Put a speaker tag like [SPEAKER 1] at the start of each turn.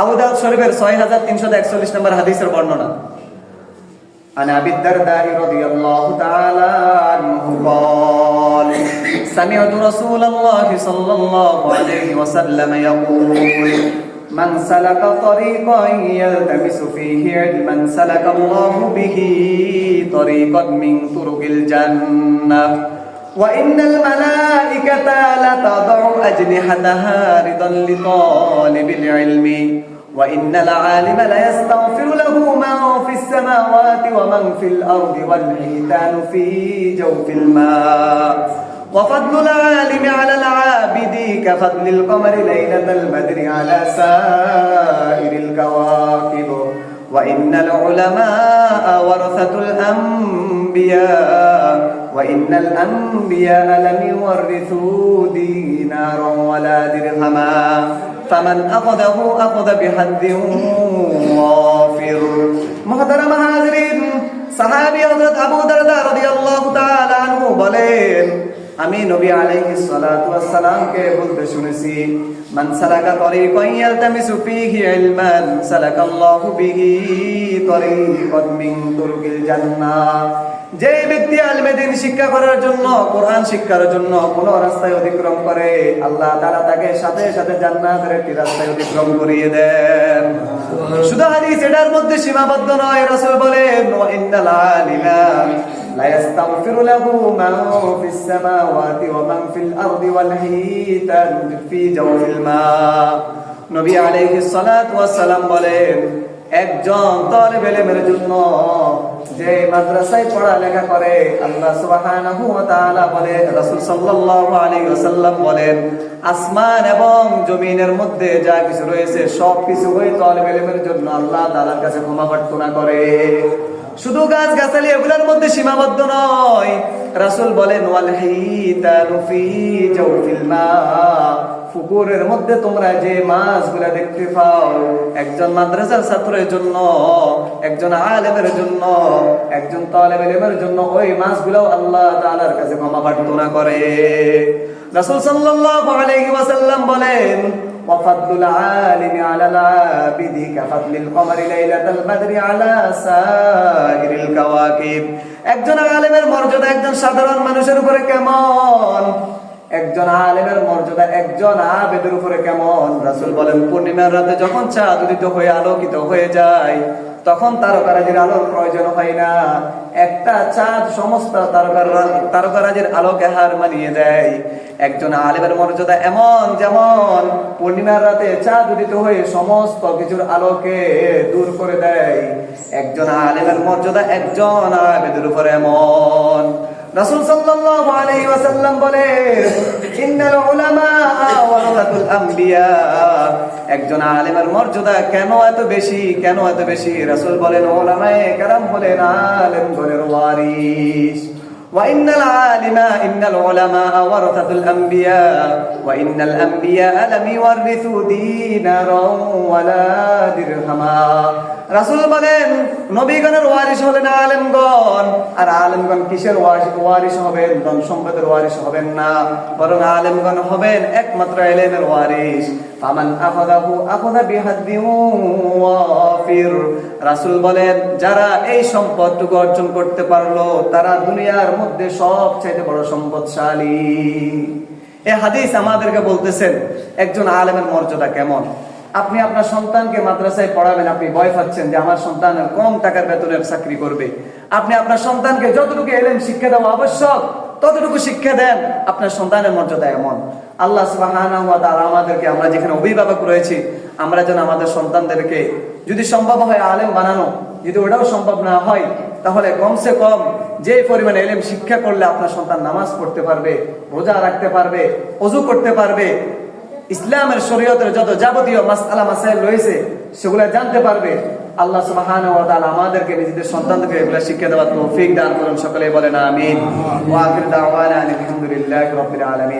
[SPEAKER 1] আবু দাউদ শরীফের 6341 নম্বর হাদিসের বর্ণনা। عن أبي الدرداء رضي الله تعالى عنه قال سمعت رسول الله صلى الله عليه وسلم يقول من سلك طريقا يلتمس فيه علما سلك الله به طريقا من طرق الجنة وإن الملائكة لتضع أجنحتها رضا لطالب العلم وإن العالم ليستغفر له من في السماوات ومن في الأرض والحيتان في جوف الماء وفضل العالم على العابد كفضل القمر ليلة البدر على سائر الكواكب وإن العلماء ورثة الأنبياء وإن الأنبياء لم يورثوا دينارا ولا درهما فمن أخذه أخذ بحد وافر محترم হাজিরিন সাহাবী হযরত আবু দারদা রাদিয়াল্লাহু তাআলা আনহু বলেন আমি নবী আলাইহিস সালাতু ওয়াস সালামকে বলতে শুনেছি মান সালাকা তরিকান ইয়ালতামিসু ফীহি ইলমান সালাকাল্লাহু বিহি তরিকান মিন তুরুকিল জান্নাহ যে ব্যক্তি আলেমে দ্বীন শিক্ষা করার জন্য কোরআন শিক্ষার জন্য কোন রাস্তায় অতিক্রম করে আল্লাহ তাআলা তাকে সাথে সাথে জান্নাতের একটি রাস্তায় অতিক্রম করিয়ে দেন। শুধু হাদিস এটার মধ্যে সীমাবদ্ধ নয়, রাসূল বলেন ওয়া ইন্নাল আলিমা লা ইস্তাগফিরু লাহু মান ফিস সামাওয়াতি ওয়া মান ফিল আরদি ওয়াল হিতান ফি জাওফিল মা। নবী আলাইহিস সালাতু ওয়াস সালাম বলেন একজন তালিব ইলমের জন্য যে মাদ্রাসায় পড়ালেখা করে আল্লাহ সুবহানাহু ওয়া তাআলা বলে, রাসূল সাল্লাল্লাহু আলাইহি ওয়াসাল্লাম বলেন আসমান এবং জমিনের মধ্যে যা কিছু রয়েছে সব কিছু ওই তালিব ইলমের জন্য আল্লাহ তাআলার কাছে ক্ষমা প্রার্থনা করে। শুধু গাছ গাছালি এগুলোর মধ্যে সীমাবদ্ধ নয়, রাসূল বলেন ওয়াল হিতানু ফি জাওফিল মা, পুকুরের মধ্যে তোমরা যে মাছগুলা দেখতে পাও একজন মাদ্রাসার ছাত্রের জন্য, একজন আলেমের জন্য, একজন তালিব ইলমের জন্য ওই মাছগুলো আল্লাহ তাআলার কাছে ক্ষমা প্রার্থনা করে। রাসূল সাল্লাল্লাহু আলাইহি ওয়াসাল্লাম বলেন ওয়াফাদুল আলিমি আলাল আবিদি কাফাদলিল কমারি লাইলাতাল বদরি আলা সাইরিল কাওয়াকিব। একজন আলেমের মর্যাদা একজন সাধারণ মানুষের উপরে কেমন, একজন আলেমের মর্যাদা একজন আবেদের উপরে কেমন। রাসূল বলেন পূর্ণিমার রাতে যখন চাঁদ উদিত হয়ে আলোকিত হয়ে যায় তখন তারকারাজির আলোর প্রয়োজন হয় না, একটা চাঁদ সমস্ত তারকারাজির আলোকে হার মানিয়ে দেয়। একজন আলেমের মর্যাদা এমন যেমন পূর্ণিমার রাতে চাঁদ উদিত হয়ে সমস্ত কিছুর আলোকে দূর করে দেয়। একজন আলেমের মর্যাদা একজন আবেদের উপরে এমন। রাসূল সাল্লাল্লাহু আলাইহি ওয়াসাল্লাম বলেন ইন্নাল উলামা ওয়ারাসাতুল আম্বিয়া। একজন আলেমের মর্যাদা কেন এত বেশি, কেন এত বেশি? রাসূল বলেন উলামায়ে কেরাম হলেন আলেমগণের ওয়ারিস। ওয়া ইন্নাল আলিমা ইন্নাল উলামা ওয়ারাসাতুল আম্বিয়া ওয়া ইন্নাল আম্বিয়া লাম ইওয়ারিসু দীনারাও ওয়ালা দিরহামা। রাসূল বলেন নবীগণের ওয়ারিস হলেন আলেমগণ, আর আলেমগণ কিসের ওয়ারিস হবেন? ধন সম্পদের ওয়ারিস হবেন না, বরং আলেমগণ হবেন একমাত্র ইলমের ওয়ারিস। ফামান আখাযাহু আখাযা বিহাদ্দি ওয়াফির। রাসূল বলেন যারা এই সম্পদটুকু অর্জন করতে পারলো তারা দুনিয়ার মধ্যে সবচেয়ে বড় সম্পদশালী। এই হাদিস আমাদেরকে বলতেছেন একজন আলেমের মর্যাদা কেমন। আপনি আপনার সন্তানকে মাদ্রাসায় পড়াবেন, আপনি ভয় পাচ্ছেন যে আমার সন্তান কম টাকার বেতনের চাকরি করবে। আপনি আপনার সন্তানকে যতটুকু ইলম শিক্ষা দেওয়া আবশ্যক ততটুকু শিক্ষা দেন, আপনার সন্তানের মর্যাদা এমন। আল্লাহ সুবহানাহু ওয়া তাআলা আমাদেরকে, আমরা যেখানে অভিভাবক রয়েছি, আমরা যেন আমাদের সন্তানদেরকে যদি সম্ভব হয় আলেম বানানো, যদি ওটাও সম্ভব না হয় তাহলে কমসে কম যে পরিমাণে ইলম শিক্ষা করলে আপনার সন্তান নামাজ পড়তে পারবে, রোজা রাখতে পারবে, ওযু করতে পারবে, ইসলামের শরীয়তের যত যাবতীয় মাসআলা মাসাইল রয়েছে সেগুলো জানতে পারবে। আল্লাহ সুবহানাহু ওয়া তাআলা আমাদেরকে নিজেদের সন্তানদেরকে এগুলো শিক্ষা দেওয়ার তৌফিক দান করুন। সকলেই বলেন আমিন। ওয়া আখিরু দাওয়ানা আলহামদুলিল্লাহি রাব্বিল আলামিন।